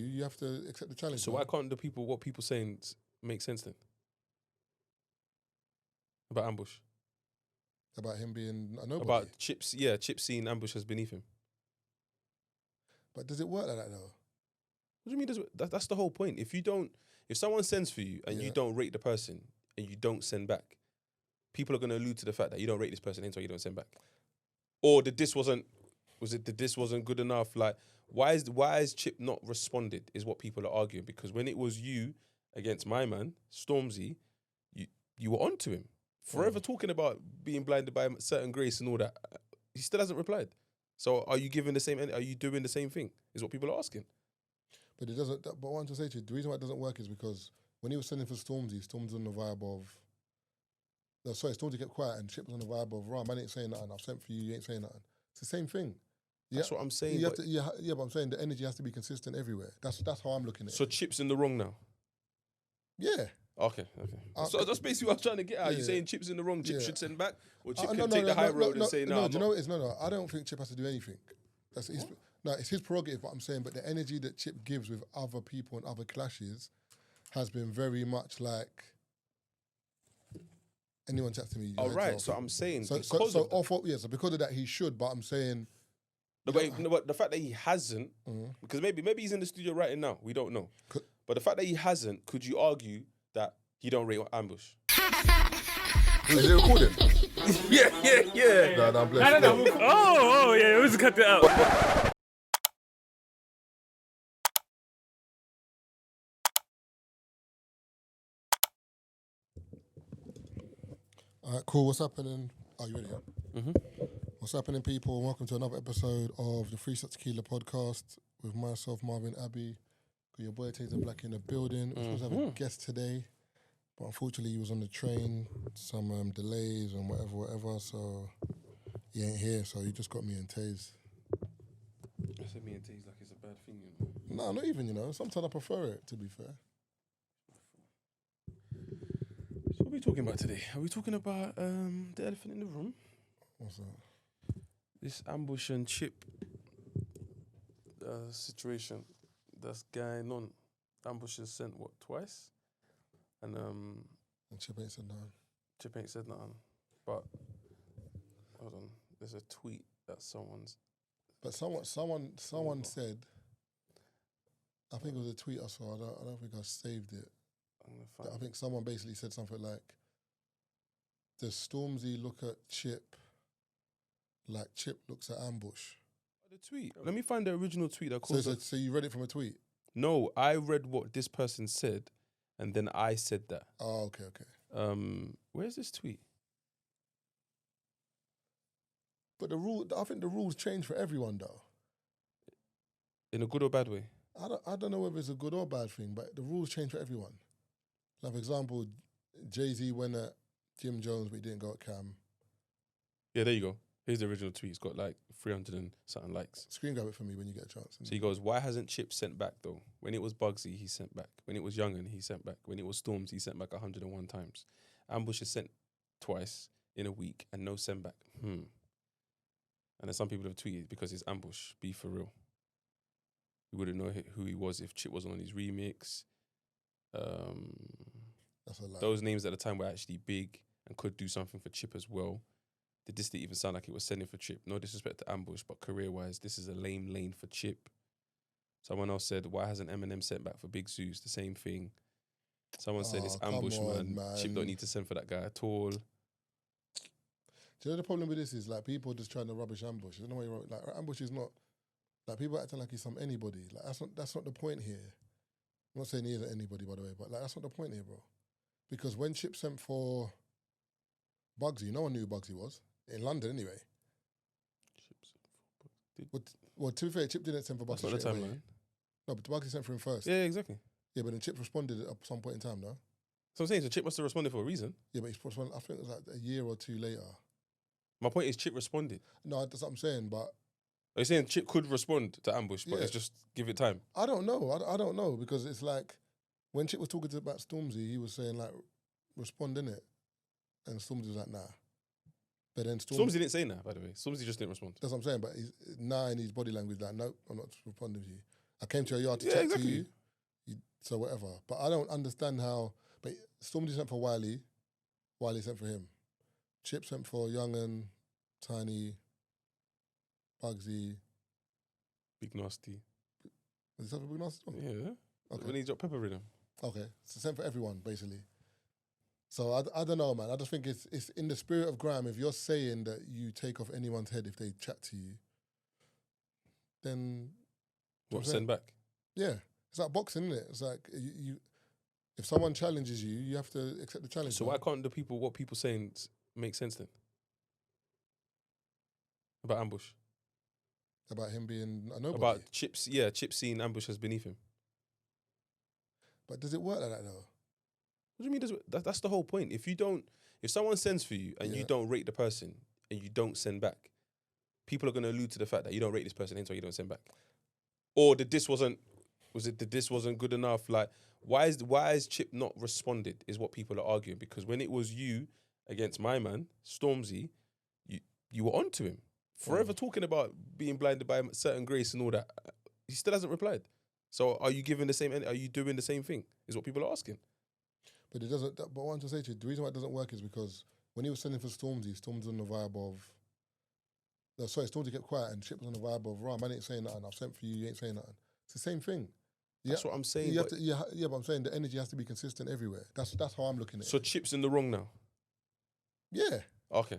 You have to accept the challenge. So why can't what people saying make sense then? About Ambush? About him being a nobody? About Chips, Chips seeing Ambush as beneath him. But does it work like that though? What do you mean? That's the whole point. If someone sends for you and you don't rate the person and you don't send back, people are going to allude to the fact that you don't rate this person, hence why you don't send back. Or the diss wasn't good enough? Like, why is Chip not responded? Is what people are arguing, because when it was you against my man Stormzy, you were onto him forever talking about being blinded by certain grace and all that. He still hasn't replied. So are you giving the same? Are you doing the same thing? Is what people are asking. But it doesn't. But what I want to say to you, the reason why it doesn't work is because when he was sending for Stormzy was on the vibe of. No, sorry, Stormzy kept quiet and Chip was on the vibe of, "Ram, I ain't saying nothing. I've sent for you. You ain't saying nothing." It's the same thing. That's what I'm saying. But I'm saying the energy has to be consistent everywhere. That's how I'm looking at it. So Chip's in the wrong now. Yeah. Okay. So that's basically what I was trying to get at. You saying Chip's in the wrong? Chip should send back, or Chip can take the high road and say, "No." No, do you know what it is? No. I don't think Chip has to do anything. It's his prerogative. What I'm saying, but the energy that Chip gives with other people and other clashes has been very much like anyone chats to me. All right. So I'm saying so because of that he should. But I'm saying. But the fact that he hasn't, because maybe he's in the studio right now. We don't know. But the fact that he hasn't, could you argue that he don't rate Ambush? Is it recording? Yeah. No, I'm blessed. No. Oh, yeah, let's cut that out. All right, cool. What's happening? Are you ready? Yeah? Mm-hmm. What's happening, people? Welcome to another episode of the Free Shot Tequila podcast with myself, Marvin Abbey. Got your boy Tazer Black in the building. We're supposed to have a guest today, but unfortunately he was on the train, some delays and whatever, so he ain't here, so you just got me and Taze. I said me and Taze like it's a bad thing, you know? No, not even, sometimes I prefer it, to be fair. So what are we talking about today? Are we talking about the elephant in the room? What's that? This Ambush and Chip situation that's going on. Ambush has sent twice? And Chip ain't said nothing. Chip ain't said nothing. But hold on, there's a tweet that someone's. But someone said. I think it was a tweet I saw. I don't think I saved it. I think someone basically said something like, "Does Stormzy look at Chip like Chip looks at Ambush?" The tweet. Let me find the original tweet that calls So you read it from a tweet? No, I read what this person said, and then I said that. Oh, okay. Where's this tweet? But I think the rules change for everyone, though. In a good or bad way? I don't know whether it's a good or bad thing, but the rules change for everyone. Like, for example, Jay-Z went at Jim Jones, but he didn't go at Cam. Yeah, there you go. Here's the original tweet. It's got like 300 and something likes. Screen grab it for me when you get a chance. So he goes, "Why hasn't Chip sent back though? When it was Bugsy, he sent back. When it was Young'un, he sent back. When it was Storms, he sent back 101 times. Ambush is sent twice in a week and no send back. And then some people have tweeted, because it's Ambush, be for real. We wouldn't know who he was if Chip wasn't on his remix. That's a lie. Those names at the time were actually big and could do something for Chip as well. The diss didn't even sound like it was sending for Chip. No disrespect to Ambush, but career-wise, this is a lame lane for Chip." Someone else said, "Why hasn't Eminem sent back for Big Zeus?" The same thing. Someone said, "It's Ambush, man. Chip don't need to send for that guy at all." Do you know the problem with this is, like, people just trying to rubbish Ambush. I don't know why you're like, Ambush is not, like, people acting like he's some anybody. Like, that's not the point here. I'm not saying he isn't anybody, by the way, but like, that's not the point here, bro. Because when Chip sent for Bugsy, no one knew who Bugsy was. In London, anyway. Well, to be fair, Chip didn't send for Bugsy. That's not the timeline. No, but Bugsy sent for him first. Yeah, exactly. Yeah, but then Chip responded at some point in time, no? So I'm saying, so Chip must have responded for a reason. Yeah, but he responded, I think it was like a year or two later. My point is, Chip responded. No, that's what I'm saying, but... Are you saying Chip could respond to Ambush, but it's just give it time? I don't know. I don't know, because it's like, when Chip was talking about Stormzy, he was saying, like, respond, innit? And Stormzy was like, nah. But then Stormzy didn't say nah, by the way. Stormzy just didn't respond. That's what I'm saying, but he's now in his body language, like, nope, I'm not responding to you. I came to your yard to Yeah, chat exactly. to you. So whatever. But I don't understand how. But Stormzy sent for Wiley. Wiley sent for him. Chip sent for Young'un, Tiny, Bugsy. Big Nasty. Was it sent for Big Nasty? Yeah. Okay. When he dropped Pepper Rhythm. Okay. So sent for everyone, basically. So I don't know, man. I just think it's in the spirit of Grime. If you're saying that you take off anyone's head if they chat to you, then... What, send back? Yeah. It's like boxing, isn't it? It's like you if someone challenges you, you have to accept the challenge. So why can't what people saying make sense then? About Ambush? About him being a nobody. About Chips seeing Ambush as beneath him. But does it work like that though? What do you mean? That's the whole point. If someone sends for you and you don't rate the person and you don't send back, people are going to allude to the fact that you don't rate this person, hence why you don't send back. Or the diss wasn't good enough? Like, why is Chip not responded? Is what people are arguing, because when it was you against my man Stormzy, you were onto him forever talking about being blinded by a certain grace and all that. He still hasn't replied. So are you giving the same? Are you doing the same thing? Is what people are asking. But it doesn't. But what I want to say to you, the reason why it doesn't work is because when he was sending for Stormzy on the vibe of. No, sorry, Stormzy kept quiet and Chip was on the vibe of, "Ram, I ain't saying nothing. I've sent for you. You ain't saying nothing." It's the same thing. That's what I'm saying. But I'm saying the energy has to be consistent everywhere. That's how I'm looking at it. So Chip's in the wrong now. Yeah. Okay.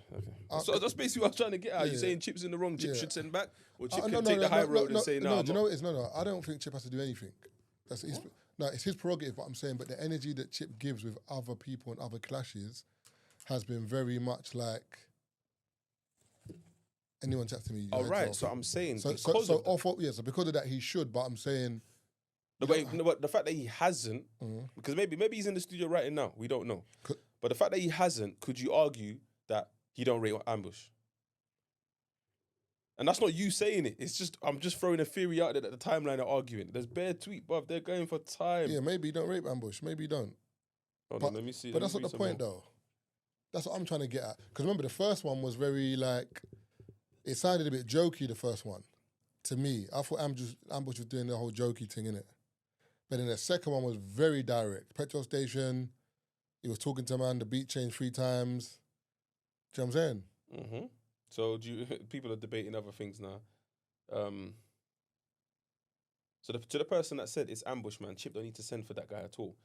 So that's basically what I'm trying to get at. Yeah. You saying Chip's in the wrong? Chip should send back, or Chip No, can take the high road and say no. No, do you know what it is? No. I don't think Chip has to do anything. That's his. No, it's his prerogative. What I'm saying, but the energy that Chip gives with other people and other clashes has been very much like. Anyone chats to me. All right, so I'm saying so because of that he should, but I'm saying. But the fact that he hasn't, because maybe he's in the studio right now, we don't know. But the fact that he hasn't, could you argue that he don't rate Ambush? And that's not you saying it. It's just I'm just throwing a theory out there that the timeline are arguing. There's bare tweet, bruv. They're going for time. Yeah, maybe you don't rape Ambush. Maybe you don't. Hold on, let me see. But that's not the point, though. That's what I'm trying to get at. Because remember, the first one was very like. It sounded a bit jokey, the first one, to me. I thought Ambush was doing the whole jokey thing, innit? But then the second one was very direct. Petrol station, he was talking to a man, the beat changed 3 times. Do you know what I'm saying? Mm-hmm. So people are debating other things now. So to the person that said it's Ambush, man, Chip don't need to send for that guy at all.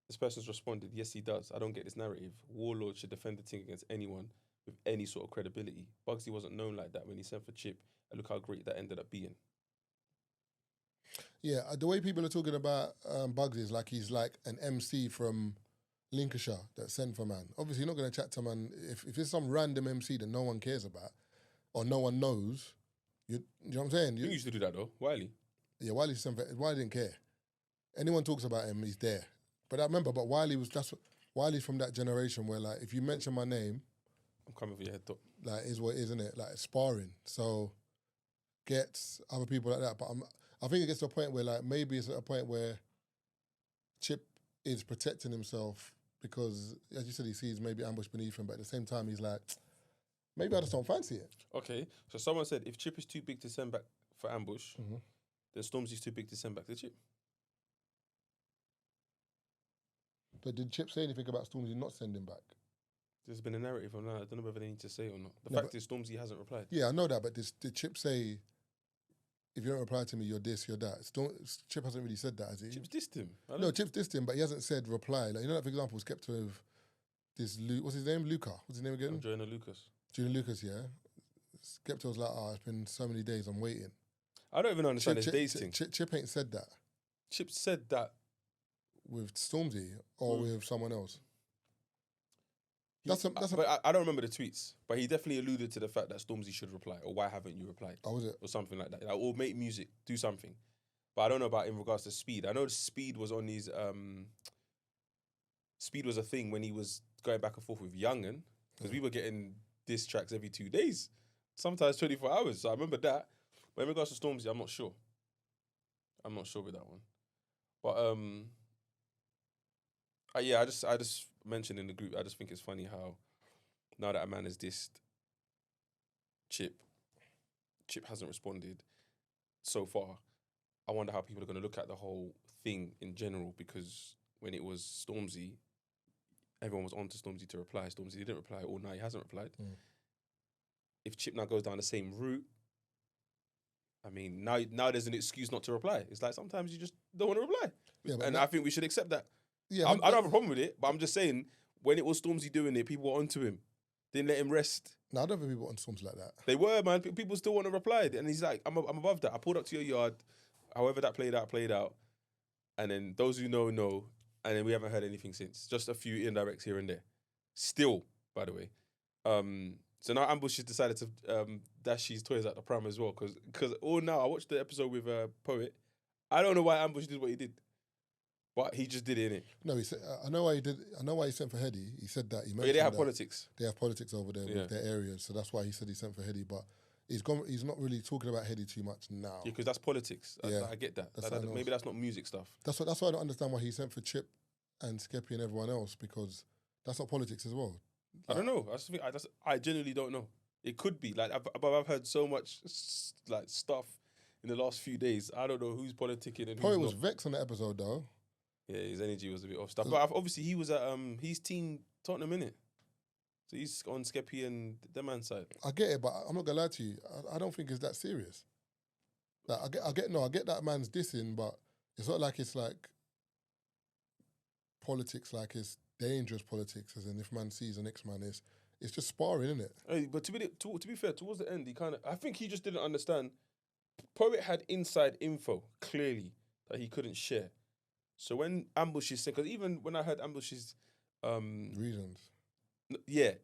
This person's responded, yes, he does. I don't get this narrative. Warlord should defend the thing against anyone with any sort of credibility. Bugsy wasn't known like that when he sent for Chip, and look how great that ended up being. Yeah, the way people are talking about Bugsy is like he's like an MC from Lincolnshire that sent for man. Obviously, you're not going to chat to man. If it's some random MC that no one cares about or no one knows, you know what I'm saying? You used to do that though, Wiley. Yeah, Wiley didn't care. Anyone talks about him, he's there. But I remember, Wiley's from that generation where like if you mention my name, I'm coming for your head top. Like is what isn't it? Like sparring. So gets other people like that. But I think it gets to a point where like maybe it's at a point where Chip is protecting himself because, as you said, he sees maybe Ambush beneath him, but at the same time he's like, maybe I just don't fancy it. Okay, so someone said if Chip is too big to send back for Ambush, then Stormzy's too big to send back to Chip. But did Chip say anything about Stormzy not sending back? There's been a narrative on that. I don't know whether they need to say or not. The fact is Stormzy hasn't replied. Yeah, I know that, but did Chip say, if you don't reply to me, you're this, you're that? Chip hasn't really said that, has he? Chip's dissed him. No, Chip's dissed him, but he hasn't said reply. Like, you know, that, for example, Skepta with this, what's his name? Luca. What's his name again? Jonah Lucas. Jonah Lucas, yeah. Skepta was like, it's been so many days, I'm waiting. I don't even understand his days thing. Chip ain't said that. Chip said that. With Stormzy or with someone else? But I don't remember the tweets, but he definitely alluded to the fact that Stormzy should reply, or why haven't you replied? Oh, was it? Or something like that. Like, or make music, do something. But I don't know about in regards to Speed. I know Speed was on his... Speed was a thing when he was going back and forth with Young'un, because we were getting diss tracks every 2 days, sometimes 24 hours. So I remember that. But in regards to Stormzy, I'm not sure. I'm not sure with that one. But yeah, I just mentioned in the group, I just think it's funny how now that a man has dissed Chip hasn't responded so far. I wonder how people are going to look at the whole thing in general, because when it was Stormzy, everyone was on to Stormzy to reply. Stormzy didn't reply, or now he hasn't replied. If Chip now goes down the same route, I mean, now there's an excuse not to reply. It's like sometimes you just don't want to reply. Yeah, and I think we should accept that. Yeah, I don't have a problem with it, but I'm just saying, when it was Stormzy doing it, people were onto him. Didn't let him rest. No, I don't think people on songs like that. They were, man. People still want to reply. And he's like, I'm above that. I pulled up to your yard. However that played out. And then those who know. And then we haven't heard anything since. Just a few indirects here and there. Still, by the way. So now Ambush has decided to dash his toys out the pram as well. Because now, I watched the episode with Poet. I don't know why Ambush did what he did. But he just did it, innit? No, he said, I know why he did. I know why he sent for Heady. He said that. He mentioned they have that politics. They have politics over there with their areas, so that's why he said he sent for Heady. But he's not really talking about Heady too much now. Yeah, because that's politics. I get that. Maybe that's not music stuff. That's why I don't understand why he sent for Chip and Skeppy and everyone else, because that's not politics as well. I don't know. I genuinely don't know. It could be. Like I've heard so much like stuff in the last few days. I don't know who's politicking and who's Probably was not. vexed on the episode though. Yeah, his energy was a bit off stuff. But obviously he was at he's team Tottenham, innit? So he's on Skeppy and the man's side. I get it, but I'm not gonna lie to you. I don't think it's that serious. Like I get that man's dissing, but it's not like it's like politics, like it's dangerous politics, as in if man sees the next man, it's just sparring, isn't it? Hey, but to be fair, towards the end, I think he just didn't understand. Poet had inside info clearly that he couldn't share. So when Ambush's said, because even when I heard Ambush's reasons, it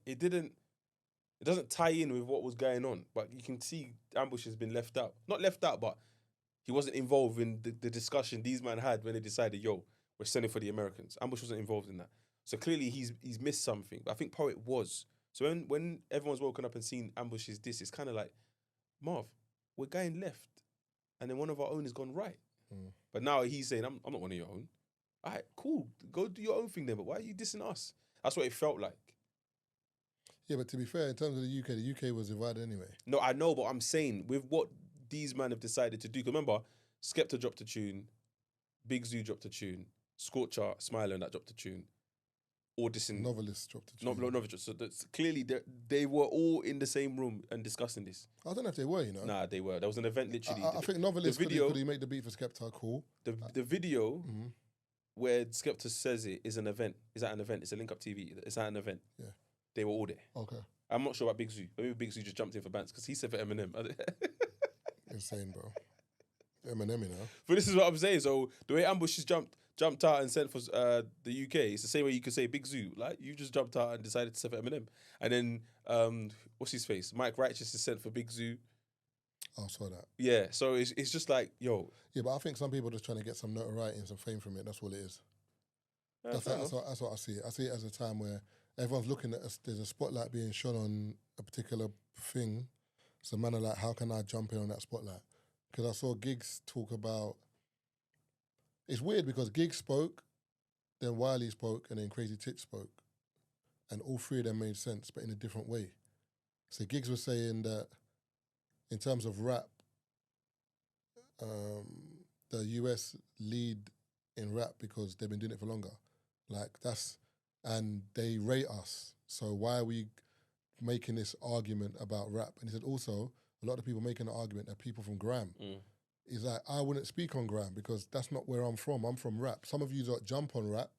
doesn't tie in with what was going on, but you can see Ambush has been left out. Not left out, but he wasn't involved in the discussion these men had when they decided, yo, we're sending for the Americans. Ambush wasn't involved in that. So clearly he's missed something. But I think Poet was. So when everyone's woken up and seen Ambush's diss, it's kind of like, Marv, we're going left, and then one of our own has gone right. But now he's saying, I'm not one of your own. All right, cool. Go do your own thing then, but why are you dissing us? That's what it felt like. Yeah, but to be fair, in terms of the UK was divided anyway. No, I know, but I'm saying with what these men have decided to do. Because remember, Skepta dropped a tune, Big Zoo dropped a tune, Scorcher, Smiler, and that dropped a tune. Audition. Novelist dropped a tune. Novelist. So clearly they were all in the same room and discussing this. I don't know if they were, you know. Nah, they were. There was an event literally. I think Novelist could he make the beat for Skepta, cool. The video where Skepta says it is an event. Is at an event. It's a Link Up TV. It's at an event. Yeah. They were all there. Okay. I'm not sure about Big Zoo. Maybe Big Zoo just jumped in for Bants because he said for Eminem. Insane, bro. Eminem, you know. But this is what I'm saying. So the way Ambush has jumped out and sent for the UK, it's the same way you could say Big Zoo. Like you just jumped out and decided to send for Eminem. And then what's his face? Mike Righteous is sent for Big Zoo. I saw that. Yeah. So it's just like, yo. Yeah, but I think some people are just trying to get some notoriety and some fame from it. That's what it is. That's what I see it. I see it as a time where everyone's looking at us. There's a spotlight being shone on a particular thing. So man are like, how can I jump in on that spotlight? Because I saw Giggs talk about. It's weird because Giggs spoke, then Wiley spoke, and then Crazy Titch spoke, and all three of them made sense, but in a different way. So Giggs was saying that in terms of rap, the US lead in rap because they've been doing it for longer. And they rate us. So why are we making this argument about rap? And he said also, a lot of people making the argument that people from Grime. He's like, I wouldn't speak on Grime because that's not where I'm from. I'm from rap. Some of you don't jump on rap,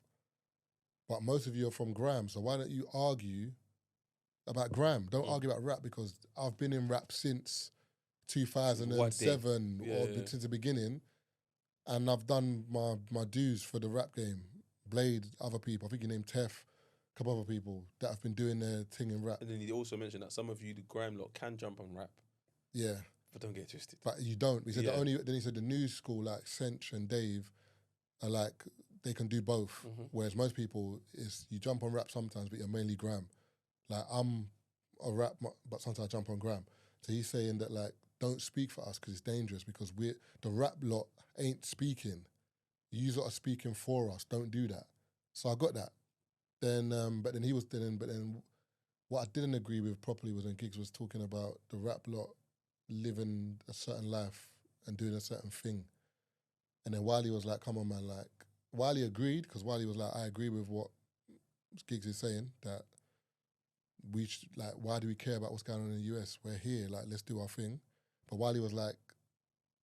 but most of you are from Grime. So why don't you argue about Grime? Don't argue about rap because I've been in rap since 2007 since the beginning, and I've done my dues for the rap game. Blade, other people, I think you named Tef, a couple other people that have been doing their thing in rap. And then he also mentioned that some of you, the Grime lot, can jump on rap. Yeah. But don't get twisted. But you don't. He said then he said the new school, like Sench and Dave, are like, they can do both. Whereas most people, is you jump on rap sometimes, but you're mainly Grime. Like, I'm a rap, but sometimes I jump on Grime. So he's saying that, like, don't speak for us because it's dangerous because the rap lot ain't speaking. You lot are speaking for us. Don't do that. So I got that. Then, but then what I didn't agree with properly was when Giggs was talking about the rap lot living a certain life and doing a certain thing. And then Wiley was like, come on, man. Like, Wiley agreed, because Wiley was like, I agree with what Giggs is saying, that we should, like, why do we care about what's going on in the US? We're here, like, let's do our thing. But Wiley was like,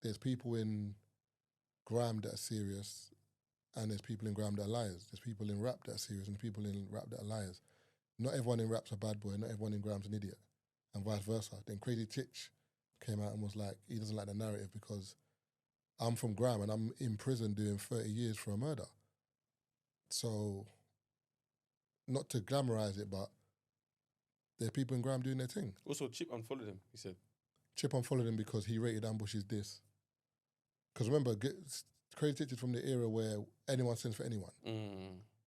there's people in grime that are serious, and there's people in grime that are liars. There's people in rap that are serious, and people in rap that are liars. Not everyone in rap's a bad boy, not everyone in grime's an idiot, and vice versa. Then Crazy Titch came out and was like, he doesn't like the narrative because I'm from grime and I'm in prison doing 30 years for a murder. So, not to glamorize it, but there are people in grime doing their thing. Also, Chip unfollowed him, he said. Chip unfollowed him because he rated Ambush's diss. Because remember, Crazy Titch is from the era where anyone sends for anyone.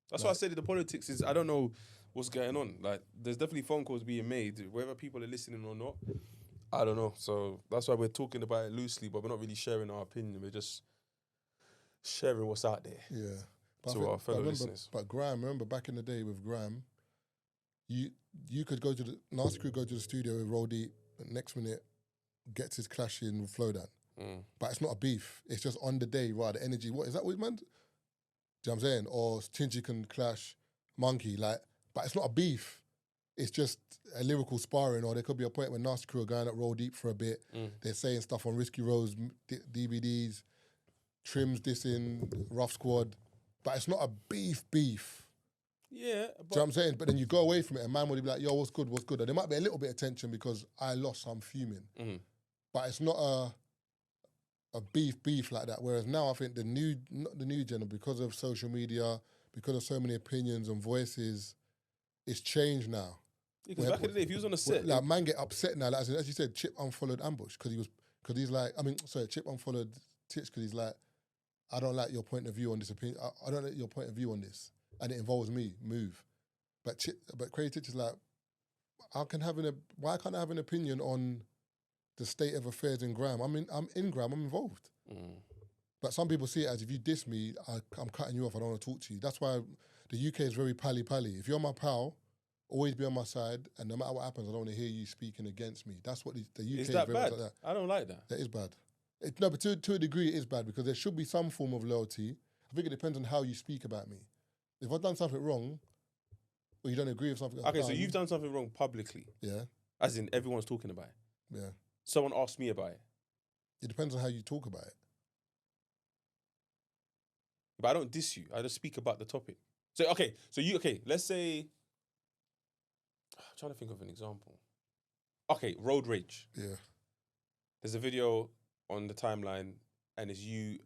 That's why I said the politics is, I don't know what's going on. Like, there's definitely phone calls being made, whether people are listening or not. I don't know. So that's why we're talking about it loosely, but we're not really sharing our opinion. We're just sharing what's out there. Yeah. To our fellow listeners. But Grime, remember back in the day with Grime, you could go to the Nasty Crew, go to the studio with Roll Deep, and next minute gets his clash in with Flowdown. But it's not a beef. It's just on the day, right? The energy. What is that? What man? Do you know what I'm saying? Or Tingy can clash Monkey, like. But it's not a beef. It's just a lyrical sparring. Or there could be a point when Nasty Crew are going at Roll Deep for a bit. They're saying stuff on Risky Rose DVDs, Trims dissing, Rough Squad. But it's not a beef. Yeah. Do you know what I'm saying? But then you go away from it and man would be like, yo, what's good? And there might be a little bit of tension because I lost, so I'm fuming. But it's not a beef like that. Whereas now I think not the new gen, because of social media, because of so many opinions and voices, it's changed now. Yeah, because back in the day, if he was on a set... Like, man get upset now. Like, as you said, Chip unfollowed Ambush because he's like... Chip unfollowed Titch because he's like, I don't like your point of view on this opinion. I don't like your point of view on this. And it involves me, move. But Crazy Titch is like, why can't I have an opinion on the state of affairs in grime? I'm in grime, I'm involved. But some people see it as, if you diss me, I'm cutting you off, I don't want to talk to you. That's why the UK is very pally-pally. If you're my pal, always be on my side, and no matter what happens, I don't want to hear you speaking against me. That's what the UK is very bad? much like that. I don't like that. That is bad. No, but to a degree it is bad, because there should be some form of loyalty. I think it depends on how you speak about me. If I've done something wrong, or you don't agree with something I've Okay, done, so you've done something wrong publicly. Yeah. As in, everyone's talking about it. Yeah. Someone asked me about it. It depends on how you talk about it. But I don't diss you. I just speak about the topic. So, let's say... I'm trying to think of an example. Okay, road rage. Yeah. There's a video on the timeline, and it's you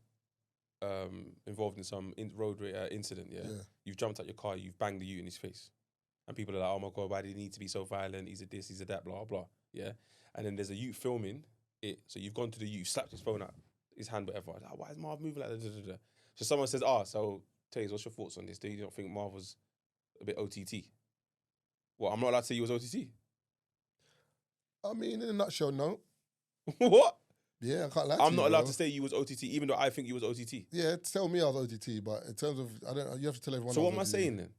involved in some road incident, yeah? You've jumped out your car, you've banged the youth in his face. And people are like, oh my God, why did he need to be so violent? He's a this, he's a that, blah, blah, yeah? And then there's a youth filming it. So you've gone to the youth, slapped his phone out, his hand, whatever. Like, why is Marv moving like that? So someone says, so Taze, what's your thoughts on this? Do you not think Marv was a bit OTT? Well, I'm not allowed to say he was OTT. I mean, in a nutshell, no. What? Yeah, I can't lie to I'm you, not allowed bro. to say you was OTT, even though I think you was OTT. Yeah, tell me I was OTT, but in terms of, you have to tell everyone. So I what was am I OTT. saying then?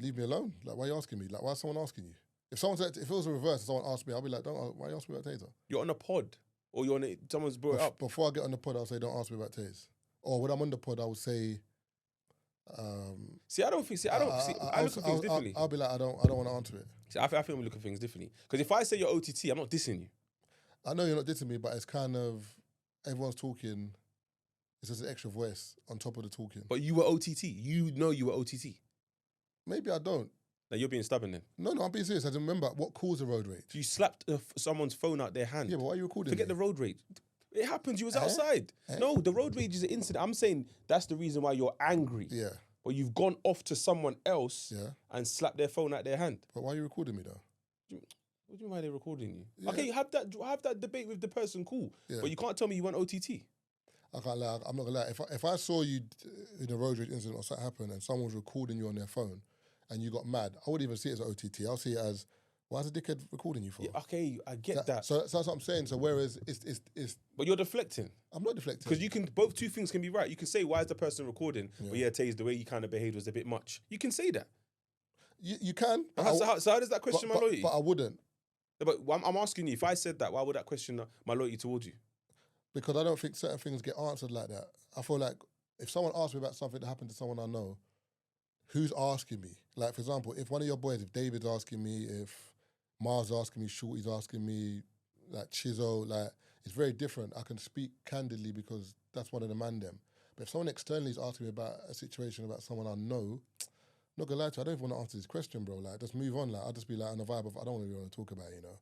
Leave me alone. Like, why are you asking me? Like, why is someone asking you? If it was a reverse, and someone asked me, I'll be like, why are you asking me about Tazer? You're on a pod, or you're on someone's brought it up. Before I get on the pod, I'll say, don't ask me about Taze. Or when I'm on the pod, I will say... I look at things differently. I'll be like, I don't want to answer it. See, I think we look at things differently. Because if I say you're OTT, I'm not dissing you. I know you're not dissing me, but it's kind of, everyone's talking, it's just an extra voice on top of the talking. But you were OTT. You know you were OTT. Maybe I don't. Now you're being stubborn then. No, I'm being serious. I remember what caused the road rage. You slapped someone's phone out their hand. Yeah, but why are you recording Forget me? the road rage. It happened. You was outside. No, the road rage is an incident. I'm saying that's the reason why you're angry. Yeah. But you've gone off to someone else and slapped their phone out their hand. But why are you recording me though? What do you mean why they're recording you? Yeah. Okay, have that debate with the person, cool. Yeah. But you can't tell me you went OTT. I can't lie. I'm not gonna lie. If I saw you in a road rage incident or something happen and someone was recording you on their phone and you got mad, I wouldn't even see it as OTT. I'll see it as, why is the dickhead recording you for? Yeah, okay, I get that. So that's what I'm saying. So whereas it's but you're deflecting. I'm not deflecting. Because you can, two things can be right. You can say, why is the person recording? Yeah. But yeah, Taze, the way you kind of behaved was a bit much. You can say that. You can. So how does that question my loyalty? But I wouldn't. But I'm asking you, if I said that, why would that question my loyalty towards you? because I don't think certain things get answered like that. I feel like if someone asks me about something that happened to someone I know, who's asking me? Like, for example, if one of your boys, if David's asking me, if Marv's asking me, Shorty's asking me, like Chizzo, like, it's very different. I can speak candidly because that's one of the man them. But if someone externally is asking me about a situation about someone I know, I'm not gonna lie to you, I don't even want to answer this question, bro. Like, just move on. Like, I'll just be like on the vibe of, I don't really want to talk about it, you know?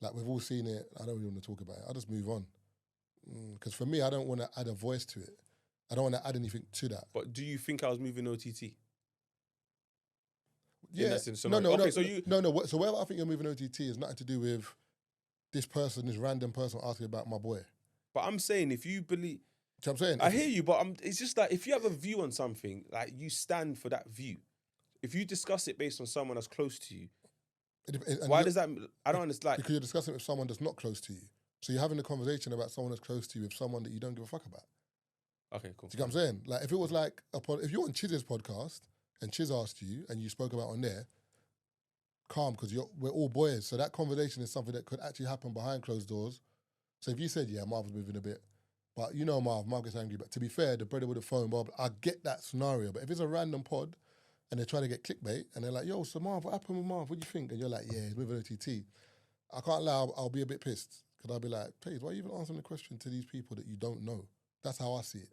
Like, we've all seen it, I don't really want to talk about it. I'll just move on. Because for me, I don't want to add a voice to it. I don't want to add anything to that. But do you think I was moving OTT? Yeah. So So wherever I think you're moving OTT is nothing to do with this random person asking about my boy. But I'm saying, if you believe... Do you know what I'm saying? I hear you, but it's just like, if you have a view on something, like, you stand for that view. If you discuss it based on someone that's close to you, why does that... I don't understand. Like, because you're discussing it with someone that's not close to you. So you're having a conversation about someone that's close to you with someone that you don't give a fuck about. Okay, cool. Do you know what I'm saying? Like, if it was like, if you're on Chiz's podcast and Chiz asked you and you spoke about on there, calm, because we're all boys. So that conversation is something that could actually happen behind closed doors. So if you said, yeah, Marv was moving a bit, but you know Marv gets angry. But to be fair, the brother with the phone, Bob, I get that scenario. But if it's a random pod and they're trying to get clickbait and they're like, yo, so Marv, what happened with Marv? What do you think? And you're like, yeah, he's moving OTT. I can't lie, I'll be a bit pissed. Because I'll be like, Taze, why are you even answering the question to these people that you don't know? That's how I see it.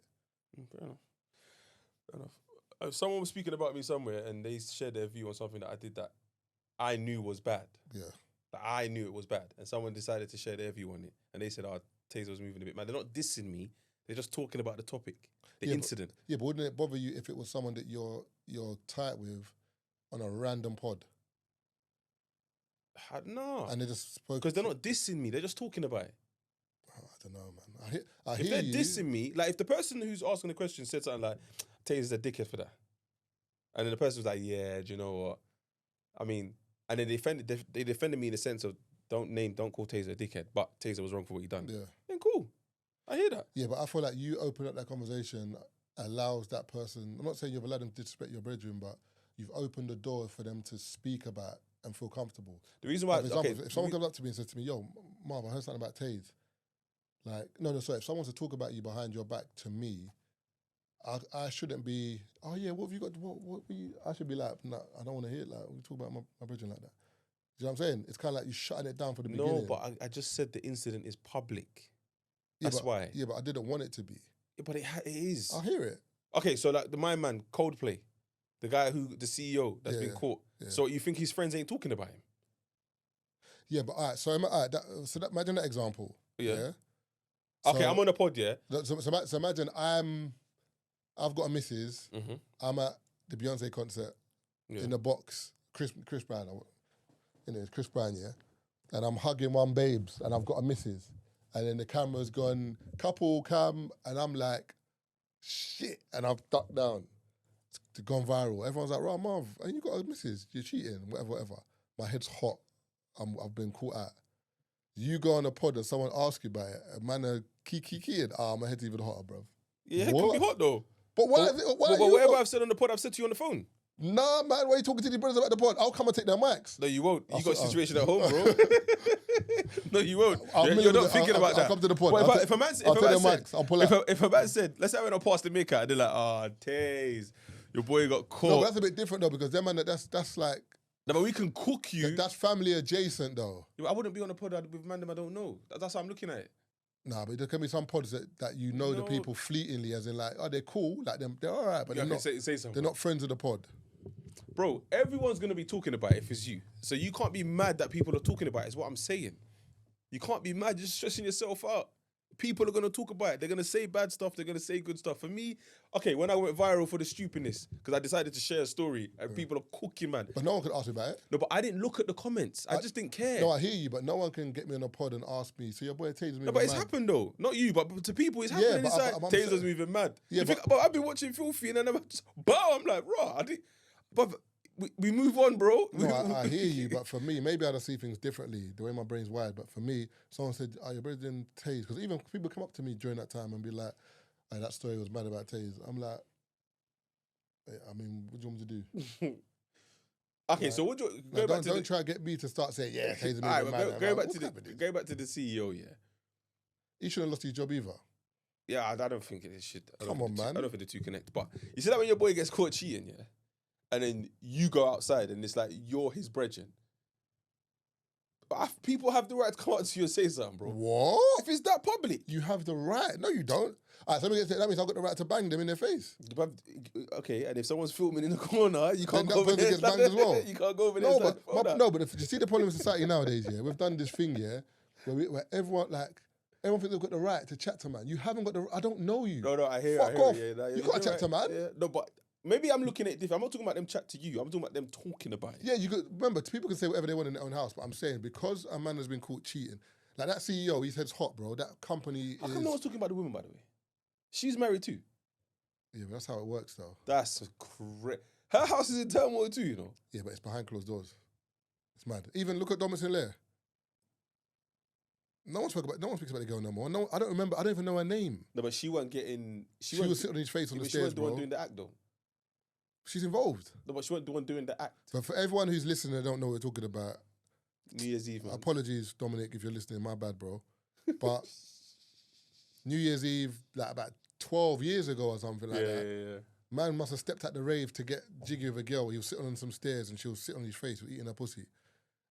Fair enough. If someone was speaking about me somewhere and they shared their view on something that I did that I knew was bad. Yeah. Like, I knew it was bad. And someone decided to share their view on it. And they said, oh, Taser was moving a bit mad. They're not dissing me. They're just talking about the topic, the incident. But wouldn't it bother you if it was someone that you're tight with on a random pod? No. And they just spoke... Because they're not dissing me. They're just talking about it. Oh, I don't know, man. I if hear they're you. dissing me, like, if the person who's asking the question said something like, Taser's a dickhead for that. And then the person was like, yeah, do you know what? I mean... And then they defended me in the sense of, don't call Taser a dickhead, but Taser was wrong for what he done. Yeah. Then cool. I hear that. Yeah, but I feel like you open up that conversation allows that person, I'm not saying you've allowed them to disrespect your brethren, but you've opened the door for them to speak about and feel comfortable. The reason why... Like, for example, if someone comes up to me and says to me, yo, Marv, I heard something about Taze. Like, sorry, if someone wants to talk about you behind your back to me, I shouldn't be, oh yeah, what have you got, I should be like, nah, I don't want to hear it, like, we talk about my brethren like that. Do you know what I'm saying? It's kind of like you shutting it down for the beginning. No, but I just said the incident is public. That's why. Yeah, but I didn't want it to be. Yeah, but it is. I hear it. Okay, so like my man, Coldplay, the guy the CEO that's been caught. Yeah. So you think his friends ain't talking about him? Yeah, but all right, so imagine that example. Yeah. So, okay, I'm on a pod, yeah? So imagine I've got a missus, Mm-hmm. I'm at the Beyonce concert in the box, Chris Brown, it's Chris Brown, yeah? And I'm hugging one babes and I've got a missus. And then the camera's gone, couple cam, and I'm like, shit. And I've ducked down. It's gone viral. Everyone's like, right, Marv, and you got a missus, you're cheating, whatever. My head's hot. I've been caught out. You go on a pod and someone asks you about it, a man are keying, my head's even hotter, bruv. Yeah, it can be hot though. But why? But whatever I've said on the pod, I've said to you on the phone. Nah, man, why are you talking to these brothers about the pod? I'll come and take their mics. No, you won't. You got a situation at home, bro. No, you won't. You're not thinking about that. I'll come to the pod. Well, if a man said, let's say I went on past the maker, and they're like, Taze, your boy got caught. No, but that's a bit different though, because them man, that's like... No, but we can cook you. That's family adjacent though. I wouldn't be on a pod with man them I don't know. That's how I'm looking at it. Nah, but there can be some pods that you know the people fleetingly, as in like, oh, they're cool, like they're all right, but they're not. Say something. They're not friends of the pod. Bro, everyone's gonna be talking about it if it's you. So you can't be mad that people are talking about it, is what I'm saying. You can't be mad, you're just stressing yourself out. People are gonna talk about it. They're gonna say bad stuff, they're gonna say good stuff. For me, okay, when I went viral for the stupidness, because I decided to share a story and people are cooking, man. But no one could ask me about it. No, but I didn't look at the comments. I just didn't care. No, I hear you, but no one can get me on a pod and ask me, so your boy Taser's moving mad. No, but it's happened though. Not you, but to people it's happening. It's like, Taser's moving mad. Yeah, but I've been watching Filthy and then I'm just, I'm like, raw. But we move on, bro. No, I hear you, but for me, maybe I don't see things differently, the way my brain's wired. But for me, someone said, oh, your brother didn't Taze. Because even people come up to me during that time and be like, hey, that story was mad about Taze. I'm like, hey, I mean, what do you want me to do? Okay, like, so what do you... Don't try to get me to start saying, yeah, Taze made mad. Go back to the CEO, yeah. he shouldn't have lost his job either. Yeah, I don't think it should. Come on, man. I don't think the two connect. But you see that when your boy gets caught cheating, yeah, and then you go outside and it's like you're his brethren. But people have the right to come out to you and say something, bro. What? If it's that public, You have the right. No, you don't. All right, so that means I've got the right to bang them in their face. okay. And if someone's filming in the corner, you can't Then go that over there. person gets banged as well. You can't go over there. No, and but start- no, but if you see the problem with society nowadays, yeah, we've done this thing, yeah, where everyone thinks they've got the right to chat to man. You haven't got the. I don't know you. No, I hear. Fuck off. Yeah, You can't chat to man. Yeah. No, but maybe I'm looking at it different. I'm not talking about them chat to you. I'm talking about them talking about it. Yeah, you could remember. People can say whatever they want in their own house, but I'm saying because a man has been caught cheating, like that CEO, his head's hot, bro. That company How is. come no one's talking about the woman, by the way? She's married too. Yeah, but that's how it works, though. That's correct. Her house is in turmoil too, you know. Yeah, but it's behind closed doors. It's mad. Even look at Thomas and Lair. No one speaks about the girl no more. No, I don't remember. I don't even know her name. No, but she wasn't getting. She was sitting on his face on Yeah, the but she stairs, wasn't the one bro. doing the act though. She's involved. No, but she wasn't the one doing the act. But for everyone who's listening and don't know what we're talking about, New Year's Eve, man. apologies, Dominic, if you're listening. My bad, bro. But New Year's Eve, like about 12 years ago or something like that, Yeah. man must have stepped at the rave to get jiggy with a girl. He was sitting on some stairs and she was sitting on his face eating her pussy.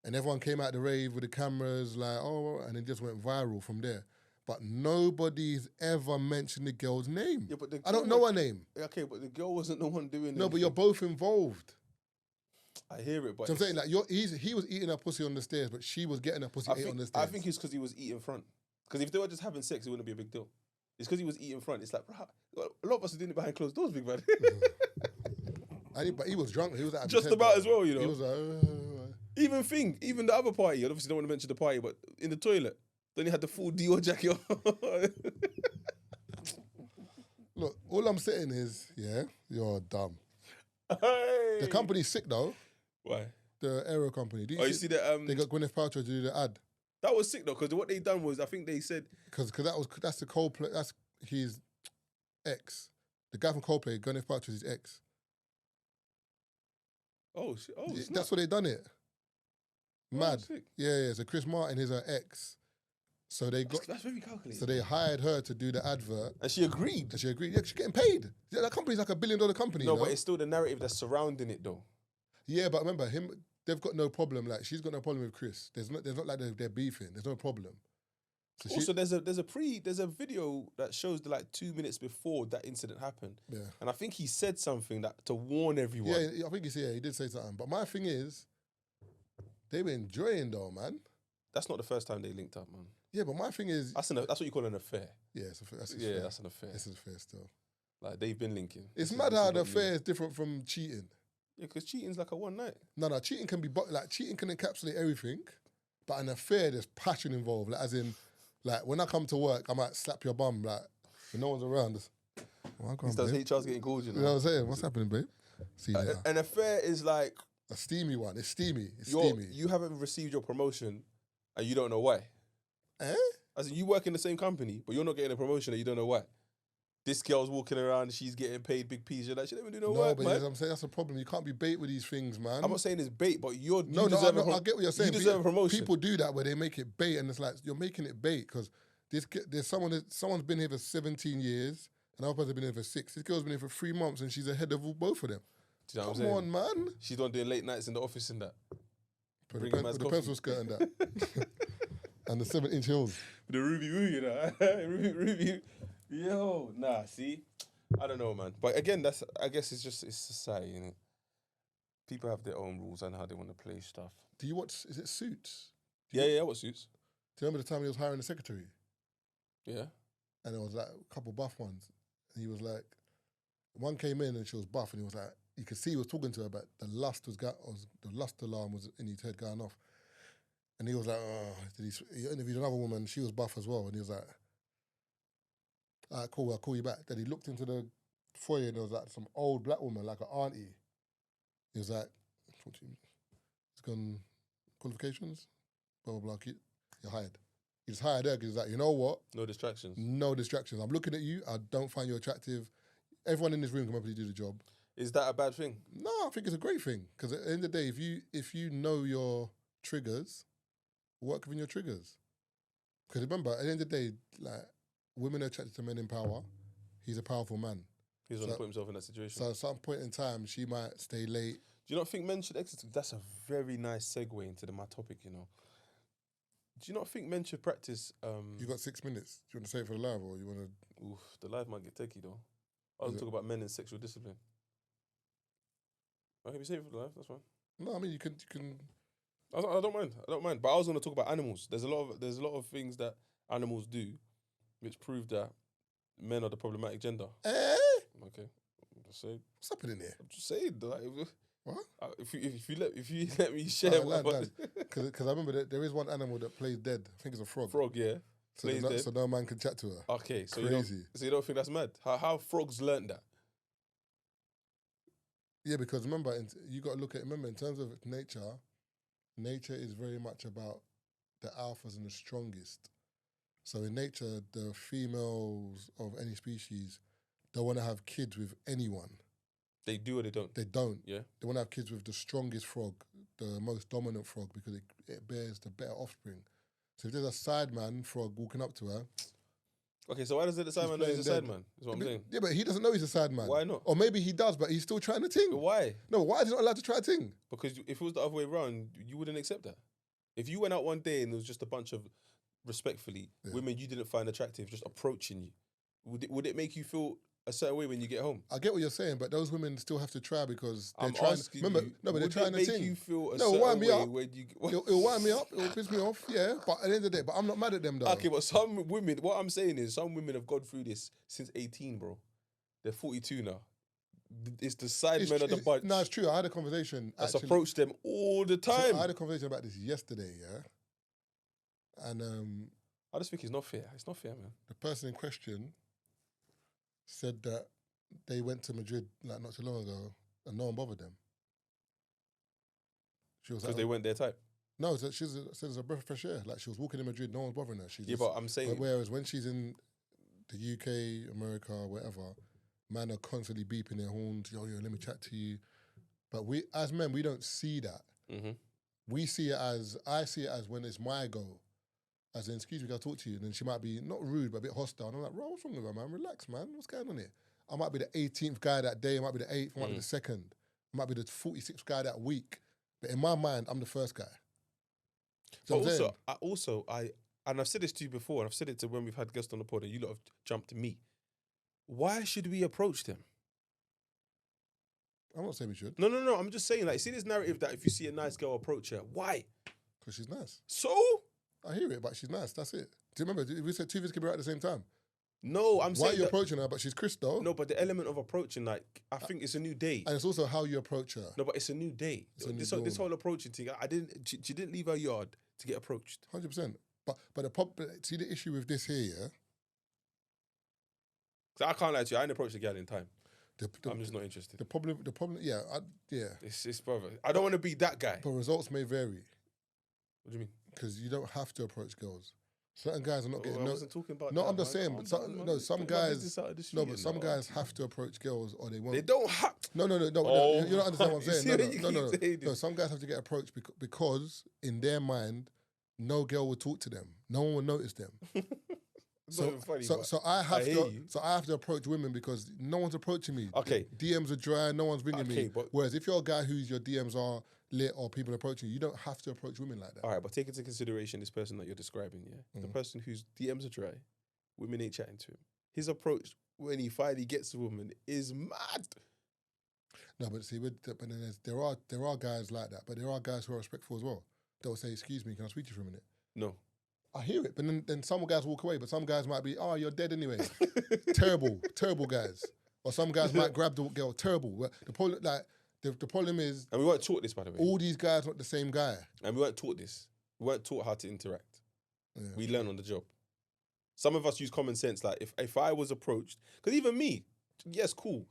And everyone came out the rave with the cameras, like, oh, and it just went viral from there. But nobody's ever mentioned the girl's name. Yeah, but I don't know her name. Okay, but the girl wasn't the one doing it. No, but you're both involved. I hear it, but So I'm saying, like, he was eating her pussy on the stairs, but she was getting her pussy ate on the stairs. I think it's because he was eating front. Because if they were just having sex, it wouldn't be a big deal. It's because he was eating front. It's like, bro, a lot of us are doing it behind closed doors, big man. But he was drunk. He was at Just about as well, you know. He was like, Even the other party, I obviously don't want to mention the party, but in the toilet, then he had the full Dior jacket on. Look, all I'm saying is, yeah, you're dumb. Hey. The company's sick though. Why? The aero company. Do You see that? they got Gwyneth Paltrow to do the ad That was sick though, because what they done was, I think they said, because that's the Coldplay. That's his ex. The guy from Coldplay, Gwyneth Paltrow, is his ex. oh, shit, oh, Yeah, snap. that's what they done it. Oh, Mad. sick. Yeah. So Chris Martin is her ex. So they got. That's very calculated. So they hired her to do the advert, And she agreed. and she agreed. Yeah, she's getting paid. Yeah, that company's like $1 billion company. No, you know? but it's still the narrative that's surrounding it though. Yeah, but remember him. They've got no problem. Like she's got no problem with Chris. There's not like they're beefing. There's no problem. So Also, there's a video that shows the 2 minutes before that incident happened. yeah, And I think he said something that to warn everyone. yeah. I think he did say something. But my thing is, they were enjoying though, man. That's not the first time they linked up, man. Yeah, but my thing is, That's what you call an affair. yeah, that's Yeah, that's an affair. This is fair still. Like they've been linking. It's This is- mad this how is the not new. affair is different from cheating. Yeah, because cheating's like a one night. No, cheating can be cheating can encapsulate everything, but an affair there's passion involved. Like, as in, like when I come to work, I might slap your bum like when no one's around. Oh, These days HR's getting called, you You know what know. I'm saying? What's happening, babe? See you later. An affair is like A steamy one. It's steamy. It's steamy. you haven't received your promotion and you don't know why. Eh? As in, you work in the same company, but you're not getting a promotion and you don't know why. This girl's walking around, she's getting paid big piece. You're like, she didn't even do no No, work, but man. yes, I'm saying that's a problem. You can't be bait with these things, man. I'm not saying it's bait, but you I deserve I get what you're saying. You deserve a promotion. People do that where they make it bait, and it's like you're making it bait because there's someone's been here for 17 years, and another person's been here for 6. This girl's been here for 3 months, and she's ahead of both of them. Do you know what I'm Come saying? on, man. She's the one doing late nights in the office and that. Put Bring a man's the coffee. pencil skirt and that, and the 7-inch heels. The Ruby Woo, you know. Ruby. Yo, nah, see? I don't know, man. But again, I guess it's society, you know. People have their own rules and how they want to play stuff. Do you watch? Is it Suits? Yeah, what suits? Do you remember the time he was hiring a secretary, Yeah. and there was like a couple buff ones, and he was like, one came in and she was buff, and he was like, you could see he was talking to her, but the lust alarm was in his head going off, and he was like, oh, he interviewed another woman, she was buff as well, and he was like, all right, cool, I'll call you back. Then he looked into the foyer and there was like some old black woman, like an auntie. He was like, he's gone qualifications, blah, blah, blah, you're hired. He just hired her because he's like, you know what? No distractions. No distractions. I'm looking at you. I don't find you attractive. Everyone in this room can probably do the job. Is that a bad thing? No, I think it's a great thing because at the end of the day, if you know your triggers, work within your triggers. Because remember, at the end of the day, like, women are attracted to men in power. He's a powerful man. He's going to put himself in that situation. So at some point in time, she might stay late. Do you not think men should exercise? That's a very nice segue into my topic, you know. Do you not think men should practice... You got 6 minutes. Do you want to say it for the live or you want to... Oof, the live might get techie though. I was talking about men and sexual discipline. Okay, we save it for the live, that's fine. No, I mean, you can... I don't mind. But I was going to talk about animals. There's a lot of things that animals do which prove that men are the problematic gender. Okay. I'm just saying. What's happening here? I'm just saying. Like, what? If you let me share because I remember that there is one animal that plays dead. I think it's a frog. Frog, yeah. So no man can chat to her. Okay, so crazy. You don't think that's mad? How frogs learned that? Yeah, because remember, you got to look at in terms of nature is very much about the alphas and the strongest. So in nature, the females of any species don't want to have kids with anyone. They do or they don't? They don't. Yeah. They want to have kids with the strongest frog, the most dominant frog, because it bears the better offspring. So if there's a sideman frog walking up to her... Okay, so why does the sideman know he's a sideman? Is what I'm saying. Yeah, but he doesn't know he's a sideman. Why not? Or maybe he does, but he's still trying to ting. But why? No, why is he not allowed to try a ting? Because if it was the other way around, you wouldn't accept that. If you went out one day and there was just a bunch of, respectfully, women you didn't find attractive just approaching you, would it make you feel a certain way when you get home? I get what you're saying, but those women still have to try because they're trying. Remember, but they're trying to ting. Would it make you feel a certain certain way when you... It'll wind me up, it'll piss me off, yeah, but at the end of the day, but I'm not mad at them though. Okay, but some women, what I'm saying is some women have gone through this since 18, bro. They're 42 now. It's the sidemen of the bunch. No, it's true. I had a conversation. That's approached them all the time. I had a conversation about this yesterday, yeah? And I just think it's not fair. It's not fair, man. The person in question said that they went to Madrid like not too long ago and no one bothered them. She was because they weren't their type. No, she said it's a breath of fresh air. Like she was walking in Madrid, no one's bothering her. But I'm saying. Whereas when she's in the UK, America, wherever, men are constantly beeping their horns. Yo, let me chat to you. But we, as men, we don't see that. Mm-hmm. I see it as when it's my goal. As in, excuse me, can I talk to you? And then she might be not rude, but a bit hostile. And I'm like, bro, what's wrong with her, man? Relax, man. What's going on here? I might be the 18th guy that day. I might be the 8th. I might be the 2nd. I might be the 46th guy that week. But in my mind, I'm the first guy. So and I've said this to you before, and I've said it to when we've had guests on the pod, and you lot have jumped to me. Why should we approach them? I'm not saying we should. No. I'm just saying, like, see this narrative that if you see a nice girl approach her, why? Because she's nice. So? I hear it, but she's nice. That's it. Do you remember? We said two things can be right at the same time. No, I'm saying. Why are you approaching her? But she's Chris, though. No, but the element of approaching, like, I think it's a new day. And it's also how you approach her. No, but it's a new day. This whole approaching thing, she didn't leave her yard to get approached. 100%. But see the issue with this here, yeah? I can't lie to you, I ain't approached the girl in time. I'm just not interested. The problem, yeah. It's brother. I don't want to be that guy. But results may vary. What do you mean? Because you don't have to approach girls. Certain guys are not getting. I wasn't talking about. No, that, I'm just saying. But some guys. Some guys have to approach girls, or they won't. They don't have. No. You don't understand what I'm saying. No. Some guys have to get approached because in their mind, no girl will talk to them. No one will notice them. So I have to approach women because no one's approaching me. Okay. DMs are dry, no one's ringing me. But whereas if you're a guy whose your DMs are lit or people approaching you, you don't have to approach women like that. All right, but take into consideration this person that you're describing, yeah? The person whose DMs are dry, women ain't chatting to him. His approach when he finally gets a woman is mad. No, but see, but then there are guys like that, but there are guys who are respectful as well. They'll say, "Excuse me, can I speak to you for a minute?" No. I hear it, but then some guys walk away, but some guys might be, "Oh, you're dead anyway." terrible guys. Or some guys might grab the girl. Terrible. The problem is, and we weren't taught this, by the way. All these guys are not the same guy, and we weren't taught this. We weren't taught how to interact. Yeah. We learn on the job. Some of us use common sense. Like if I was approached, because even me, yes, cool.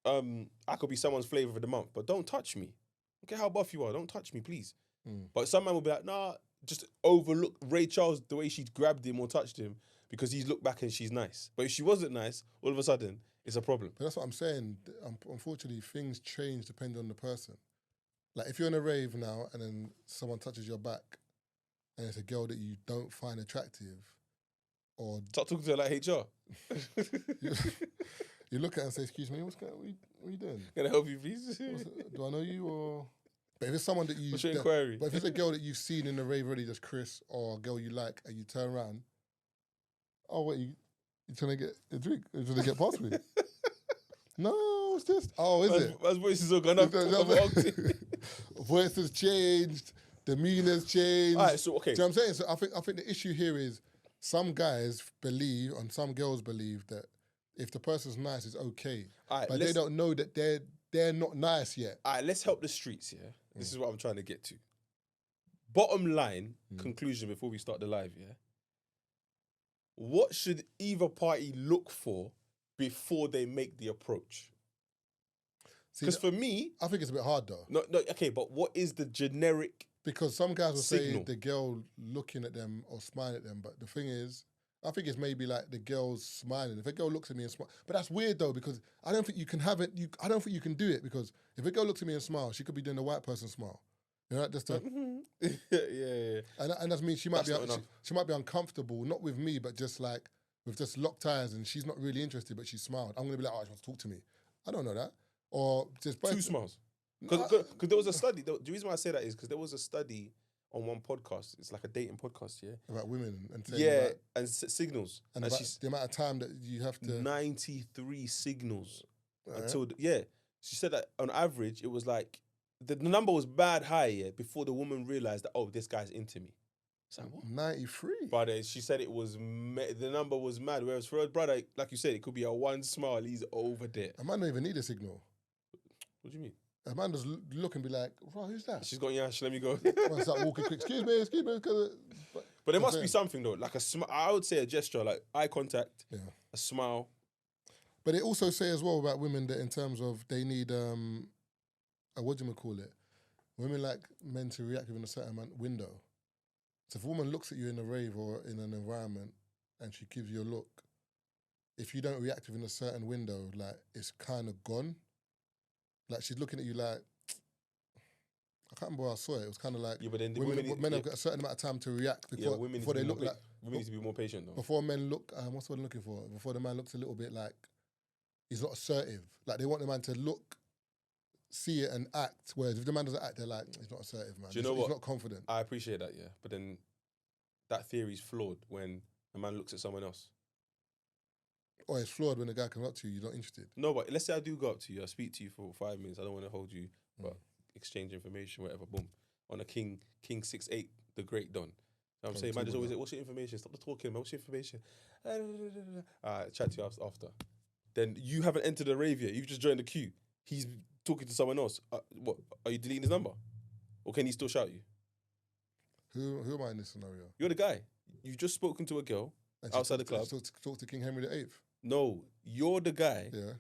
I could be someone's flavor of the month, but don't touch me. Okay, how buff you are, don't touch me, please. But some man will be like, nah, just overlook Ray Charles the way she grabbed him or touched him because he's looked back and she's nice. But if she wasn't nice, all of a sudden, it's a problem. But that's what I'm saying. Unfortunately, things change depending on the person. Like if you're in a rave now and then someone touches your back and it's a girl that you don't find attractive, or Start talking to her like HR. you look at her and say, "Excuse me, what are you doing? Can I help you, please? Do I know you?" Or but if it's someone that you, What's your inquiry? But if it's a girl that you've seen in the rave already, just Chris, or a girl you like, and you turn around, oh wait, you trying to get a drink? You trying to get past me? No, it's just is it? My voice is all gone up. Voice has changed, demeanor's changed. All right, so okay. Do you know what I'm saying? So I think the issue here is some guys believe and some girls believe that if the person's nice, it's okay. Right, but they don't know that they're not nice yet. All right, let's help the streets, yeah? This is what I'm trying to get to. Bottom line, conclusion before we start the live, yeah? What should either party look for before they make the approach? Because for me... I think it's a bit hard though. No, okay, but what is the generic Because some guys will signal? say the girl looking at them or smiling at them, but the thing is, I think it's maybe like the girl's smiling. If a girl looks at me and smiles, but that's weird though, because I don't think you can have it. I don't think you can do it, because if a girl looks at me and smiles, she could be doing the white person smile. You know, just yeah. And that means she might That's not she might be uncomfortable, not with me, but just like with just locked eyes, and she's not really interested, but she smiled. I'm gonna be like, oh, she wants to talk to me. I don't know that. Or just Two smiles. Because there was a study. The reason why I say that is because there was a study on one podcast. It's like a dating podcast, yeah? About women and signals. And about the amount of time that you have to... 93 signals. Until... She said that on average, it was like... The number was bad high, yeah, before the woman realised that, oh, this guy's into me. It's like, what? 93? But she said it was... the number was mad. Whereas for her brother, like you said, it could be a one smile. He's over there. A man don't even need a signal. What do you mean? A man just look and be like, right, who's that? She's got Yash, let me go. Man start walking quick. Excuse me. But there must be something though, like a smile. I would say a gesture, like eye contact, a smile. But they also say as well about women that in terms of they need, what do you call it? Women like men to react within a certain window. So if a woman looks at you in a rave or in an environment and she gives you a look, if you don't react within a certain window, like it's kind of gone. Like she's looking at you like, I can't remember how I saw it. It was kind of like but then men have got a certain amount of time to react before they look like. Women need to be more patient though. Before men look, what's what I'm looking for? Before the man looks a little bit like he's not assertive. Like they want the man to look, see it and act. Whereas if the man doesn't act, they're like, he's not assertive, man. Do you know what? He's not confident. I appreciate that, yeah. But then that theory's flawed when a man looks at someone else. Or it's flawed when a guy comes up to you, you're not interested. No, but let's say I do go up to you, I speak to you for 5 minutes, I don't want to hold you, but exchange information, whatever, boom. On a King 6'8", the great Don. You know what I'm saying, man, there's always, what's your information? Stop the talking, man, what's your information? Chat to you after. Then you haven't entered the rave yet, you've just joined the queue. He's talking to someone else. What, are you deleting his number? Or can he still shout you? Who am I in this scenario? You're the guy. You've just spoken to a girl outside the club. Talk to King Henry VIII. No, you're the guy. Yeah.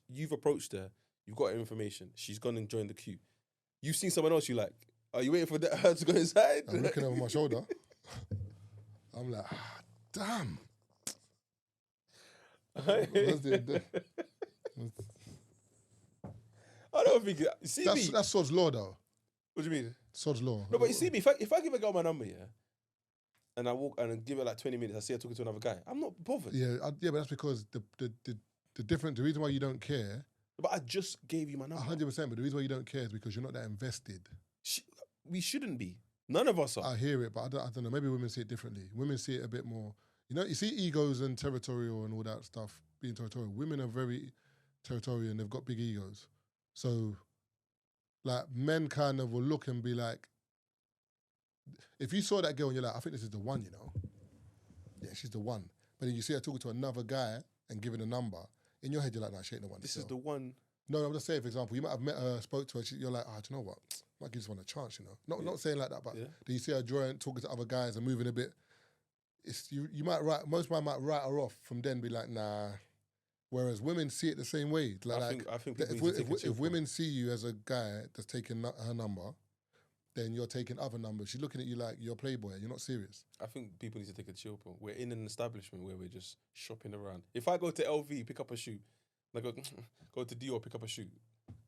You've approached her. You've got her information. She's gone and joined the queue. You've seen someone else you like. Are you waiting for her to go inside? I'm looking over my shoulder. I'm like, damn. I don't think... That's Sod's law, though. What do you mean? Sod's law. No, but you see me, if I give a girl my number, yeah, and I walk and give her like 20 minutes, I see her talking to another guy, I'm not bothered. Yeah, but that's because the reason why you don't care... But I just gave you my number. 100%, but the reason why you don't care is because you're not that invested. We shouldn't be. None of us are. I hear it, but I don't know. Maybe women see it differently. Women see it a bit more... You see egos and territorial and all that stuff being territorial. Women are very territorial and they've got big egos. So, like, men kind of will look and be like, if you saw that girl and you're like, I think this is the one, Yeah, she's the one. But then you see her talking to another guy and giving a number. In your head, you're like, nah, she ain't the one. This is the one. No, I'm just saying, for example, you might have met her, spoke to her, you're like, do you know what? I might give this one a chance, Not saying like that, but then you see her drawing, talking to other guys and moving a bit. You might most men might write her off from then be like, nah. Whereas women see it the same way. I think if women see you as a guy that's taking her number, then you're taking other numbers. She's looking at you like you're a playboy. You're not serious. I think people need to take a chill pill. We're in an establishment where we're just shopping around. If I go to LV, pick up a shoe, I go to Dior, pick up a shoe.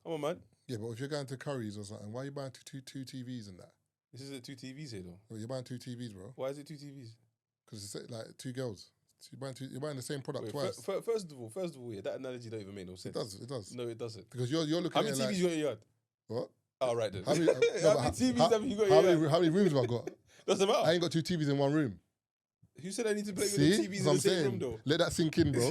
Come on, man. Yeah, but if you're going to Curry's or something, why are you buying two TVs and that? This isn't 2 TVs here though. Well, you're buying 2 TVs, bro. Why is it 2 TVs? Because it's like 2 girls. So you're buying the same product Wait, twice. First of all, yeah, that analogy don't even make no sense. It does. No, it doesn't. Because you're looking How at many it TVs you got in your yard? what? Oh, right then. How many, How many TVs have you got in your yard? how many rooms have I got? Doesn't matter. I ain't got 2 TVs in one room. Who said I need to play with See? the TVs That's in the what I'm same room saying. though? Let that sink in, bro.